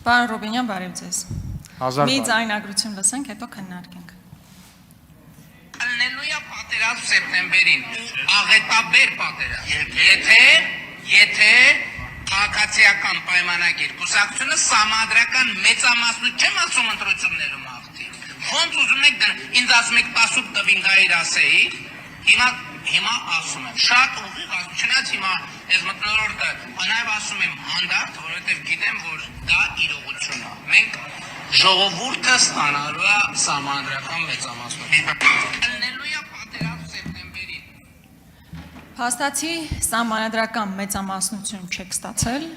Պարոն Ռուբինյան, բարև ձեզ։ Մի ձայնագրություն լսենք, հետո քննարկենք։ Ալելույա պատերազմ սեպտեմբերին, աղետաբեր պատերազմ։ Եթե քաղաքացիական պայմանագիր կուսակցությունը սահմանադրական մեծամասնություն չեմ ասում ընտրություններում աղթի։ Ոնց ուզում եք ինձ ասում եք 18 տվին գայր ասեի, հիմա ասում եմ, շատ ուղիղ ասում, չնայած հիմա ես մտնոլորտը նաև ասում եմ հանդարտ, որովհետև գիտեմ, որ դա իրողություն է։ Մենք ժողովուրդը ստանալու է սահմանադրական մեծամասնություն։ Ալելույա պատերազմ սեպտեմբերին։ Փաստացի սահմանադրական մեծամասնություն չեք ստացել,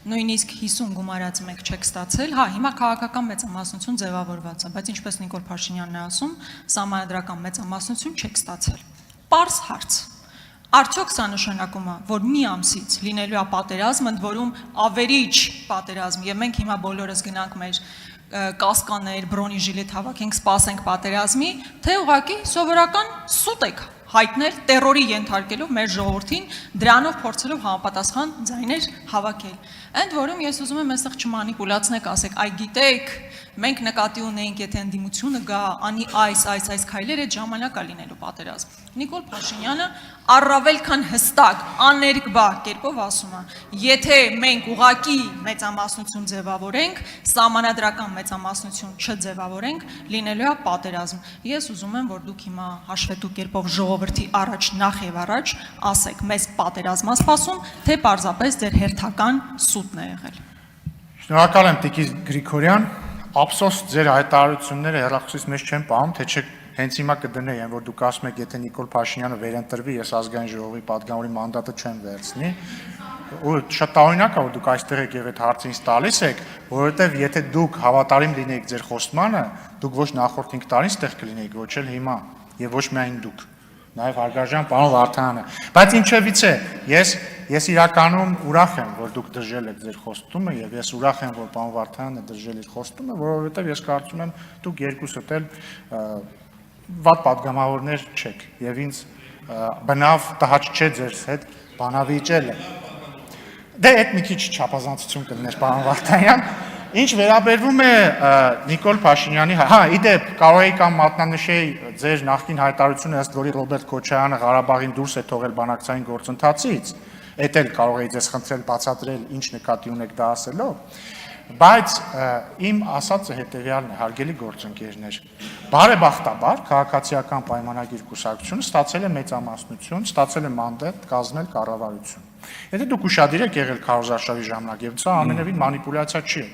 նույնիսկ 50 գումարած մեկ չեք ստացել, հա, հիմա քաղաքական մեծամասնություն ձևավորված է, բայց ինչպես Նիկոլ Փաշինյանն է ասում, սահմանադրական մեծամասնություն չեք ստացել։ Պարզ հարց։ Արդյոք սա նշանակում է, որ մի ամսից լինելու է պատերազմ, ընդ որում ավերիչ պատերազմ, եւ մենք հիմա բոլորս գնանք մեր կասկաներ, բրոնիժիլետ հավաքենք, սպասենք պատերազմի, թե ուղղակի սովորական սուտ եք հայտնել տերորի ենթարկելով մեր ժողովրդին, դրանով փորձելով համապատասխան ձայներ հավաքել։ Ընդ որում ես ուզում եմ այստեղ չմանիպուլացնեք, ասեք, այ գիտեք, մենք նկատի ունենք, եթե ընդդիմությունը գա, անի այս քայլերը այդ ժամանակ է լինելու պատերազմ։ Նիկոլ Փաշինյանը առավել քան հստակ, աներկբա կերպով ասում է, եթե մենք ուղղակի մեծամասնություն ձևավորենք, սահմանադրական մեծամասնություն չձևավորենք, լինելու է պատերազմ։ Ես ուզում եմ, որ դուք հիմա հաշվետու կերպով ժողովրդի առաջ նախ եւ առաջ ասեք, մեզ պատերազմ է սպասում, թե պարզապես ձեր հերթական սուտն է եղել։ Շնորհակալ եմ Տիկի Գրիգորյան, ափսոս ձեր հայտարարությունները հեռախոսից մեզ չեն պահում, թե չէ հենց հիմա կդնեին, որ դուք ասում եք, եթե Նիկոլ Փաշինյանը վերընտրվի, ես ազգային ժողովի պատգամավորի մանդատը չեմ վերցնի, ու շատ տարօրինակ է, որ դուք այստեղ եք եւ այդ հարցը ինձ տալիս եք, որովհետեւ եթե դուք հավատարիմ լինեիք ձեր խոստմանը, դուք ոչ նախորդ 5 տարին ստեղ կլինեիք, ոչ էլ հիմա, եւ ոչ միայն դուք, նաեւ հարգարժան պարոն Վարդանյանը, բայց ինչևից է, ես իրականում ուրախ եմ, որ դուք դրժել եք ձեր խոստումը եւ ես ուրախ եմ, որ պարոն Վարդանյանը դրժել իր խոստումը, որովհետեւ ես կարծում եմ, դուք երկուսդ էլ վատ պատգամավորներ չեք եւ ինձ բնավ տհաճ չէ ձեր հետ բանավիճելը։ Դե այդ մի քիչ չափազանցություն կլներ պարոն Վարդանյան։ Ինչ վերաբերվում է Նիկոլ Փաշինյանի, հա, իդեպ կարող էի կամ մատնանշեի ձեր նախկին հայտարարությունը, ըստ որի Ռոբերտ Քոչարյանը Ղարաբաղին դուրս է թողել բանակցային գործընթացից, այդ էլ կարող էի ձեզ խնդրել բացատրել ինչ նկատի ունեք դա ասելով։ Բայց իմ ասածը հետևյալն է, հարգելի գործընկերներ, բարեբախտաբար քաղաքացիական պայմանագիր կուսակցությունը ստացել է մեծամասնություն, ստացել է մանդատ կազմել կառավարություն։ Եթե դուք ուշադիր եք եղել քարոզարշավի ժամանակ, եւ սա ամենևին մանիպուլյացիա չի։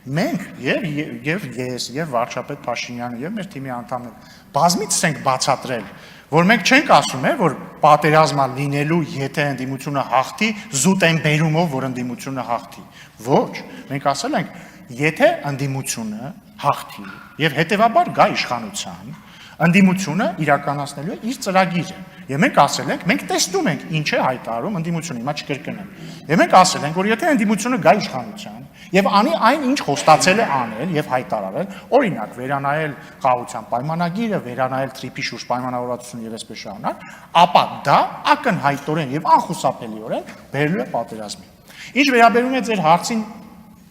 Մենք եւ ես եւ վարչապետ Փաշինյանը եւ մեր թիմի անդամները բազմիցս ենք բացատրել, որ մենք չենք ասում, որ պատերազմա լինելու, եթե ընդդիմությունը հաղթի, զուտ են բերումով, որ ընդդիմությունը հաղթի։ Ոչ, մենք ասել ենք, եթե ընդդիմությունը հաղթի եւ հետեւաբար գա իշխանության, ընդդիմությունը իրականացնելու է իր ծրագիրը։ Եվ մենք ասել ենք, մենք տեսնում ենք ինչ է հայտարարում ընդդիմությունը, հիմա չկրկնեմ։ Եվ մենք ասել ենք, որ եթե ընդդիմությունը գա իշխանության եւ անի այն ինչ խոստացել է անել եւ հայտարարել, օրինակ վերանայել խաղաղության պայմանագիրը, վերանայել թրիփի շուրջ պայմանավորվածությունը եւ այսպես շարունակ, ապա դա ակնհայտորեն եւ անխուսափելիորեն բերելու է պատերազմի։ Ինչ վերաբերում է ձեր հարցին,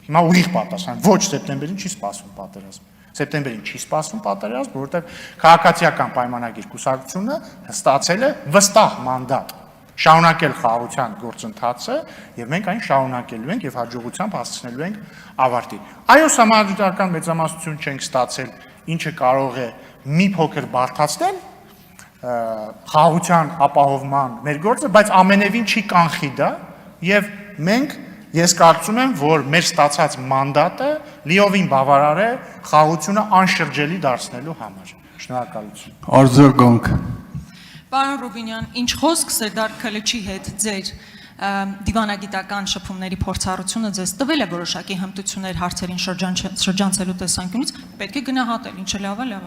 հիմա ուղիղ պատասխան, ոչ սեպտեմբերին չի սպասվում պատերազմ։ Սեպտեմբերին չի սպասվում պատերազմ, որովհետև քաղաքացիական պայմանագիր կուսակցությունը ստացել է վստահ մանդատ շարունակել խաղաղության գործընթացը եւ մենք այն շարունակելու ենք եւ հաջողությամբ հասցնելու ենք ավարտի։ Այո, սահմանադրական մեծամասնություն չենք ստացել, ինչը կարող է մի փոքր բարդացնել խաղաղության ապահովման մեր գործը, բայց ամենևին չի կանխի դա եւ մենք Ես կարծում եմ, որ մեր ստացած մանդատը լիովին բավարար է խաղաղությունը անշրջելի դարձնելու համար։ Շնորհակալություն։ Արձագանք։ Պարոն Ռուբինյան, ինչ խոսք Սերդար Քլիչի հետ ձեր դիվանագիտական շփումների փորձառությունը ձեզ տվել է որոշակի հմտություններ հարցերին շրջանցելու տեսանկյունից, պետք է գնահատել, ինչը լավ է։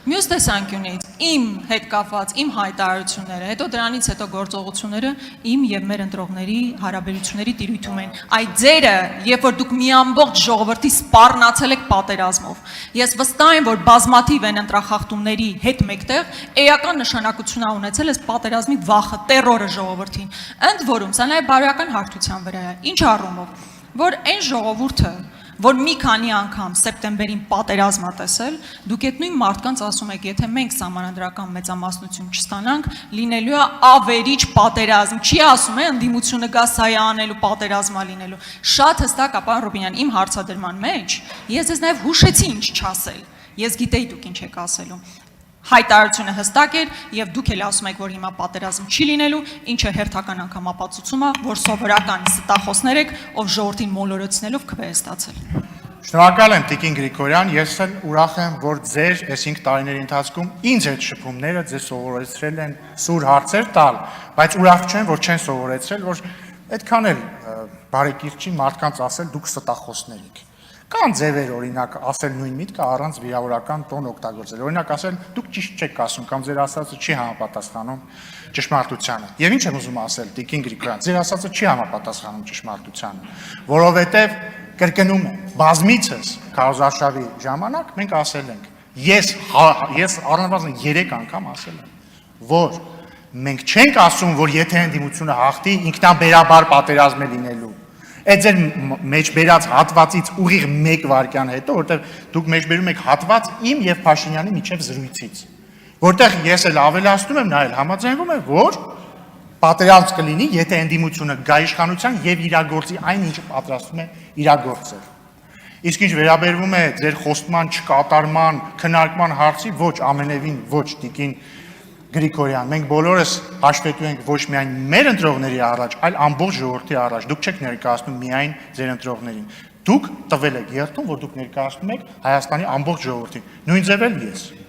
Մյուս տեսանկյունից իմ հետ կապված իմ հայտարարությունները, հետո դրանից հետո գործողությունները իմ եւ մեր ընտրողների հարաբերությունների տիրույթում են։ Այդ ձերը, երբ որ դուք մի ամբողջ ժողովրդի սպառնացել եք պատերազմով, ես վստահ եմ, որ բազմաթիվ են ընտրախախտումների հետ մեկտեղ էական նշանակություն ա ունեցել այս պատերազմի վախը, տերորը ժողովրդին։ Ընդ որում, սա բարոյական հարթության վրա է, ինչ առումով, որ այն ժողովուրդը, որ մի քանի անգամ սեպտեմբերին պատերազմ ա տեսել, դուք այդ նույն մարդկանց ասում եք, եթե մենք սահմանադրական մեծամասնություն չստանանք, լինելու է ավերիչ պատերազմ։ Չի ասում է ընդդիմությունը գա սա է անելու, պատերազմա լինելու։ Շատ հստակ է, պարոն Ռուբինյան, իմ հարցադրման մեջ ես ձեզ նաև հուշեցի ինչ չասել։ Ես գիտեի դուք ինչ եք ասելու։ Հայտարարությունը հստակ էր եւ դուք էլ ասում եք, որ հիմա պատերազմ չի լինելու, ինչը հերթական անգամ ապացուցում է, որ սովորական ստախոսներ եք, ով ժողովրդին մոլորեցնելով քվե է ստացել։ Շնորհակալ եմ Տիկին Գրիգորյան, ես էլ ուրախ եմ, որ ձեր այս 5 տարիների ընթացքում ինձ այդ շփումները ձեզ սովորեցրել են սուր հարցեր տալ, բայց ուրախ չեմ, որ չեն սովորեցրել, որ այդքան էլ բարեկիրճի մարդկանց ասել դուք ստախոսներ եք։ Կան ձևեր, օրինակ, ասել նույն միտքը առանց վիրավորական տոն օգտագործել։ Օրինակ ասել, դուք ճիշտ չեք ասում կամ ձեր ասածը չի համապատասխանում ճշմարտությանը։ Եվ ինչ եմ ուզում ասել, Տիկին Գրիգորյան, ձեր ասածը չի համապատասխանում ճշմարտությանը, որովհետև կրկնում եմ, բազմիցս քարոզարշավի ժամանակ մենք ասել ենք, ես առնվազն 3 անգամ ասել եմ, որ մենք չենք ասում, որ եթե ընդդիմությունը հաղթի, ինքնաբերաբար պատերազմ է լինելու։ Այդ ձեր մեջ բերած հատվածից ուղիղ 1 վայրկյան հետո, որտեղ դուք մեջ բերում եք հատված իմ եւ Փաշինյանի միջև զրույցից, որտեղ ես էլ ավելացնում եմ, նա էլ համաձայնվում է, որ պատերազմ կլինի, եթե ընդդիմությունը գա իշխանության եւ իրագործի այն, ինչը պատրաստվում է իրագործել։ Իսկ ինչ վերաբերվում է ձեր խոստման չկատարման, քննարկման հարցի, ոչ ամենևին ոչ Տիկին Գրիգորյան, մենք բոլորս հաշվետու ենք ոչ միայն մեր ընտրողների առաջ, այլ ամբողջ ժողովրդի առաջ։ Դուք չեք ներկայացնում միայն ձեր ընտրողներին։ Դուք տվել եք երթում, որ դուք ներկայացնում եք Հայաստանի ամբողջ ժողովրդին։ Նույն ձև էլ ես։